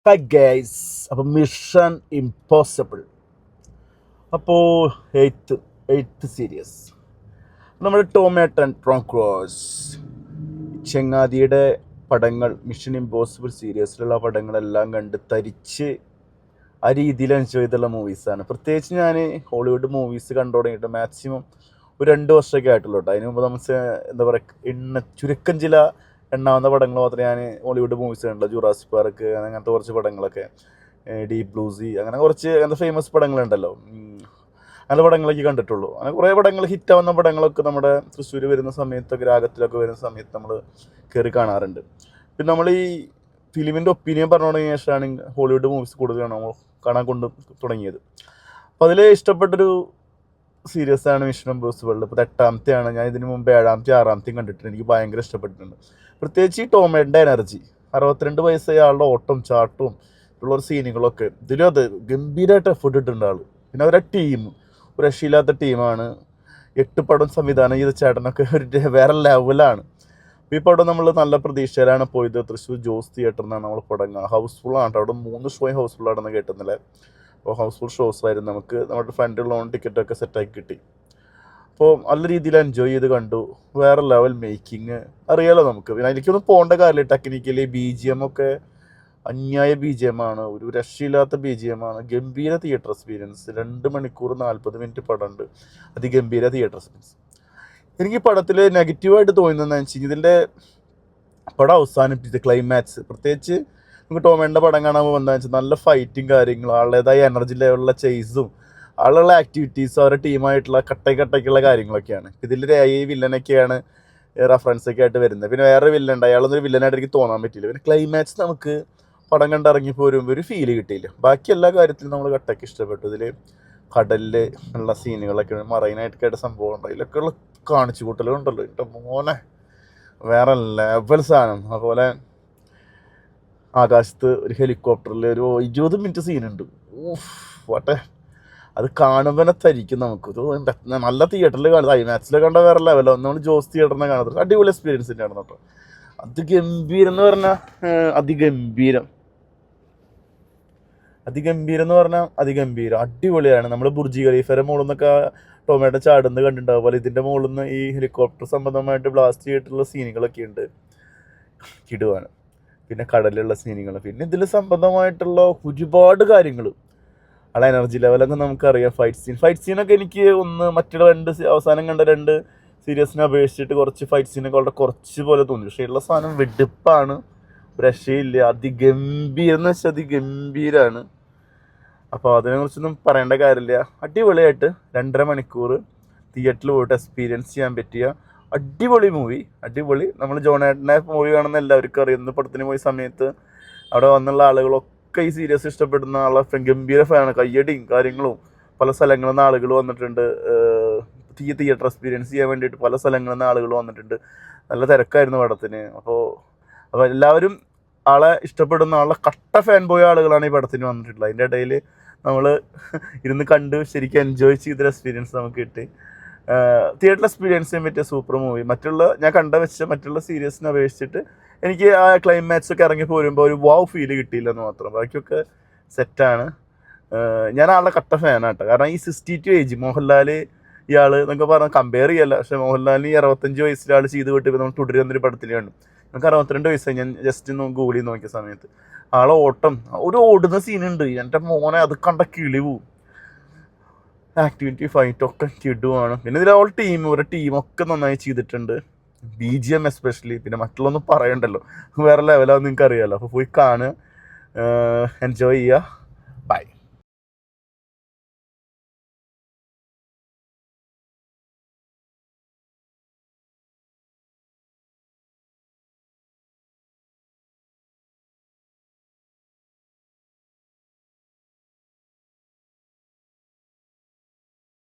Hi guys. അപ്പോൾ mission impossible, അപ്പോൾ eighth series നമ്മുടെ ടോം ക്രൂസ് ചെങ്ങാതിയുടെ പടങ്ങൾ, മിഷൻ ഇമ്പോസിബിൾ സീരീസിലുള്ള പടങ്ങളെല്ലാം കണ്ട് തരിച്ച് ആ രീതിയിൽ എൻജോയ് ചെയ്തുള്ള മൂവീസാണ്. പ്രത്യേകിച്ച് ഞാൻ ഹോളിവുഡ് മൂവീസ് കണ്ടു തുടങ്ങിയിട്ട് മാക്സിമം ഒരു 2 വർഷമൊക്കെ ആയിട്ടുള്ളൂ കേട്ടോ. അതിന് മുമ്പ് നമുക്ക് എന്താ പറയുക, ചുരുക്കം ചില എണ്ണാവുന്ന പടങ്ങൾ മാത്രമേ ഞാൻ ഹോളിവുഡ് മൂവീസ് കണ്ടുള്ളൂ. ജുറാസിക് പാർക്ക് അങ്ങനത്തെ കുറച്ച് പടങ്ങളൊക്കെ, ഡീപ് ബ്ലൂ സീ, അങ്ങനെ കുറച്ച് അങ്ങനത്തെ ഫേമസ് പടങ്ങളുണ്ടല്ലോ, അങ്ങനത്തെ പടങ്ങളൊക്കെ കണ്ടിട്ടുള്ളൂ. അങ്ങനെ കുറേ പടങ്ങൾ, ഹിറ്റാവുന്ന പടങ്ങളൊക്കെ നമ്മുടെ തൃശ്ശൂർ വരുന്ന സമയത്തൊക്കെ, രാഗത്തിലൊക്കെ വരുന്ന സമയത്ത് നമ്മൾ കയറി കാണാറുണ്ട്. പിന്നെ നമ്മൾ ഈ ഫിലിമിൻ്റെ ഒപ്പീനിയൻ പറഞ്ഞു തുടങ്ങിയ ശേഷമാണ് ഹോളിവുഡ് മൂവീസ് കൂടുതൽ കാണാൻ കൊണ്ട് തുടങ്ങിയത്. അപ്പോൾ അതിൽ ഇഷ്ടപ്പെട്ടൊരു സീരീസാണ് മിഷൻ ഇമ്പോസിബിൾ. ഇപ്പോൾ 8ാമത്തെയാണ്. ഞാൻ ഇതിന് മുമ്പ് 7ാമത്തെ 6ാമത്തെയും കണ്ടിട്ടുണ്ട്. എനിക്ക് ഭയങ്കര ഇഷ്ടപ്പെട്ടിട്ടുണ്ട്. പ്രത്യേകിച്ച് ഈ ടോമേൻ്റെ എനർജി, 62 വയസ്സായ ആളുടെ ഓട്ടം ചാട്ടവും ഉള്ളൊരു സീനുകളൊക്കെ ഇതിലും അത് ഗംഭീരമായിട്ട് എഫേർട്ട് ഇട്ടിട്ടുണ്ട് ആൾ. പിന്നെ അവരുടെ ടീം ഒരു രക്ഷയില്ലാത്ത ടീമാണ്. 8 പടം സംവിധാനം ചെയ്ത ചേട്ടനൊക്കെ ഒരു വേറെ ലെവലാണ്. ഈ പടം നമ്മൾ നല്ല പ്രതീക്ഷയിലാണ് പോയത്. തൃശ്ശൂർ ജോസ് തിയേറ്ററിനാണ് നമ്മൾ പടങ്ങുക. ഹൗസ്ഫുള്ളാണ്. അവിടെ 3 ഷോ ഹൗസ്ഫുള്ളാണെന്ന് കേട്ടുന്നില്ല. അപ്പോൾ ഹൗസ്ഫുൾ ഷോസ് ആയിരുന്നു. നമുക്ക് നമ്മുടെ ഫ്രണ്ടിലുള്ള ടിക്കറ്റൊക്കെ സെറ്റാക്കി കിട്ടി. അപ്പോൾ നല്ല രീതിയിൽ എൻജോയ് ചെയ്ത് കണ്ടു. വേറെ ലെവൽ മേക്കിങ് അറിയാലോ നമുക്ക്. പിന്നെ എനിക്കൊന്നും പോകേണ്ട കാര്യമില്ല. ടെക്നിക്കലി BGM ഒക്കെ അന്യായ BGM ആണ്. ഒരു രക്ഷയില്ലാത്ത BGM ആണ്. ഗംഭീര തിയേറ്റർ എക്സ്പീരിയൻസ്. 2 മണിക്കൂർ 40 മിനിറ്റ് പടമുണ്ട്. അതിഗംഭീര തിയേറ്റർ എക്സ്പീരിയൻസ്. എനിക്ക് പടത്തിൽ നെഗറ്റീവായിട്ട് തോന്നുന്നതെന്ന് വെച്ച് കഴിഞ്ഞാൽ ഇതിൻ്റെ പടം അവസാനിപ്പിച്ച ക്ലൈമാക്സ്, പ്രത്യേകിച്ച് നമുക്ക് ടോമേൻ്റെ പടം കാണാൻ പോകുമ്പോൾ വെച്ചാൽ നല്ല ഫൈറ്റും കാര്യങ്ങളും, ആളുടേതായ എനർജി ലെവലുള്ള ചേസും ആളുള്ള ആക്ടിവിറ്റീസും അവരുടെ ടീമായിട്ടുള്ള കട്ടയ്ക്കുള്ള കാര്യങ്ങളൊക്കെയാണ്. ഇതിൽ ഈ വില്ലനൊക്കെയാണ് റെഫറൻസൊക്കെ ആയിട്ട് വരുന്നത്. പിന്നെ വേറെ വില്ലനുണ്ട്, അയാളൊന്നൊരു വില്ലനായിട്ട് എനിക്ക് തോന്നാൻ പറ്റില്ല. പിന്നെ ക്ലൈമാക്സ് നമുക്ക് പടം കണ്ടിറങ്ങി പോരുമ്പോൾ ഒരു ഫീല് കിട്ടിയില്ല. ബാക്കി എല്ലാ കാര്യത്തിലും നമ്മൾ കട്ടയ്ക്ക് ഇഷ്ടപ്പെട്ടു. ഇതിൽ കടലിൽ ഉള്ള സീനുകളൊക്കെ, മറൈനായിട്ട് കേട്ട സംഭവം ഉണ്ടോ, ഇതിലൊക്കെ ഉള്ള കാണിച്ചു കൂട്ടലുണ്ടല്ലോ, എൻ്റെ മോനെ വേറെ ലെവൽ സാധനം. അതുപോലെ ആകാശത്ത് ഒരു ഹെലികോപ്റ്ററിൽ ഒരു 20 മിനിറ്റ് സീനുണ്ട്. വട്ടെ, അത് കാണുമ്പോൾ തന്നെ തരിക്കും നമുക്ക്. നല്ല തിയേറ്ററിൽ കാണുന്നത്, ഐമാക്സിൽ കണ്ട വേറെ ലെവലോ. നമ്മൾ ജോസ് തിയേറ്ററിനെ കാണുന്നത് അടിപൊളി എക്സ്പീരിയൻസ് തന്നെയാണ് കേട്ടോ. അതിഗംഭീരം എന്ന് പറഞ്ഞാൽ അതിഗംഭീരം അടിപൊളിയാണ്. നമ്മൾ ബുർജി ഖലീഫയുടെ മുകളിൽ നിന്നൊക്കെ ടൊമാറ്റോ ചാടുന്നത് കണ്ടിട്ടുണ്ടാവും. അതുപോലെ ഇതിൻ്റെ മുകളിൽ നിന്ന് ഈ ഹെലികോപ്റ്റർ സംബന്ധമായിട്ട് ബ്ലാസ്റ്റ് ചെയ്തിട്ടുള്ള സീനുകളൊക്കെ ഉണ്ട്, കിടുവാണ്. പിന്നെ കടലിലുള്ള സീനുകൾ, പിന്നെ ഇതിൽ സംബന്ധമായിട്ടുള്ള ഒരുപാട് കാര്യങ്ങൾ, ആളെ എനർജി ലെവലൊക്കെ നമുക്കറിയാം. ഫൈറ്റ് സീനൊക്കെ എനിക്ക് മറ്റുള്ള 2 അവസാനം കണ്ട 2 സീരീസിനെ അപേക്ഷിച്ചിട്ട് കുറച്ച് ഫൈറ്റ് സീനൊക്കെ വളരെ കുറച്ച് പോലെ തോന്നി. പക്ഷേ ഉള്ള സാധനം വെടുപ്പാണ്, രക്ഷയില്ല. അതിഗംഭീരം വെച്ചാൽ അതിഗംഭീരമാണ്. അപ്പോൾ അതിനെക്കുറിച്ചൊന്നും പറയേണ്ട കാര്യമില്ല. അടിപൊളിയായിട്ട് 2.5 മണിക്കൂർ തിയേറ്ററിൽ പോയിട്ട് എക്സ്പീരിയൻസ് ചെയ്യാൻ പറ്റിയ അടിപൊളി മൂവി. അടിപൊളി. നമ്മൾ ജോണേട്ടനെ മൂവി കാണുന്ന എല്ലാവർക്കും അറിയുന്ന പടത്തിന് പോയ സമയത്ത് അവിടെ വന്നുള്ള ആളുകളൊക്കെ ഈ സീരീസ് ഇഷ്ടപ്പെടുന്ന ആളെ ഗംഭീര ഫാനാണ്. കയ്യടിയും കാര്യങ്ങളും പല സ്ഥലങ്ങളിൽ നിന്ന് ആളുകൾ വന്നിട്ടുണ്ട്. തിയേറ്റർ എക്സ്പീരിയൻസ് ചെയ്യാൻ വേണ്ടിയിട്ട് പല സ്ഥലങ്ങളിൽ നിന്ന് ആളുകൾ വന്നിട്ടുണ്ട്. നല്ല തിരക്കായിരുന്നു പടത്തിന്. അപ്പോൾ എല്ലാവരും ആളെ ഇഷ്ടപ്പെടുന്ന ആളെ കട്ട ഫാൻ പോയ ആളുകളാണ് ഈ പടത്തിന് വന്നിട്ടുള്ളത്. അതിൻ്റെ ഇടയിൽ നമ്മൾ ഇരുന്ന് കണ്ട് ശരിക്കും എൻജോയ് ചെയ്തൊരു എക്സ്പീരിയൻസ് നമുക്ക് കിട്ടി. തിയേറ്റർ എക്സ്പീരിയൻസ് ചെയ്യാൻ പറ്റിയ സൂപ്പർ മൂവി. ഞാൻ മറ്റുള്ള സീരീസിനെ അപേക്ഷിച്ചിട്ട് എനിക്ക് ആ ക്ലൈമാക്സ് ഒക്കെ ഇറങ്ങി പോരുമ്പോൾ ഒരു വാവ് ഫീല് കിട്ടിയില്ലെന്ന് മാത്രം. ബാക്കിയൊക്കെ സെറ്റാണ്. ഞാൻ ആളുടെ കട്ട ഫാനാട്ടോ. കാരണം ഈ 62 ഏജ് മോഹൻലാൽ ഇയാൾ എന്നൊക്കെ പറഞ്ഞാൽ കമ്പയർ ചെയ്യല്ല. പക്ഷേ മോഹൻലാലിന് 65 വയസ്സിൽ ആൾ ചെയ്ത് വിട്ടിപ്പോൾ നമ്മൾ തുടരുന്നൊരു പടത്തിൽ കണ്ടു. നമുക്ക് 62 വയസ്സായി. ഞാൻ ജസ്റ്റ് ഗൂഗിളിൽ നോക്കിയ സമയത്ത് ആളെ ഓട്ടം, ഒരു ഓടുന്ന സീനുണ്ട്, എൻ്റെ മോനെ അത് കണ്ട കിളിവും. ആക്ടിവിറ്റി ഫൈറ്റൊക്കെ കിടുവാണ്. പിന്നെ ഇതിൽ അവരുടെ ടീമൊക്കെ നന്നായി ചെയ്തിട്ടുണ്ട്. BGM especially. പിന്നെ മറ്റുള്ളൊന്നും പറയണ്ടല്ലോ, വേറെ ലെവലാണെന്ന് നിങ്ങൾക്ക് അറിയാമല്ലോ. അപ്പോൾ പോയി കാണുക, എൻജോയ് ചെയ്യുക.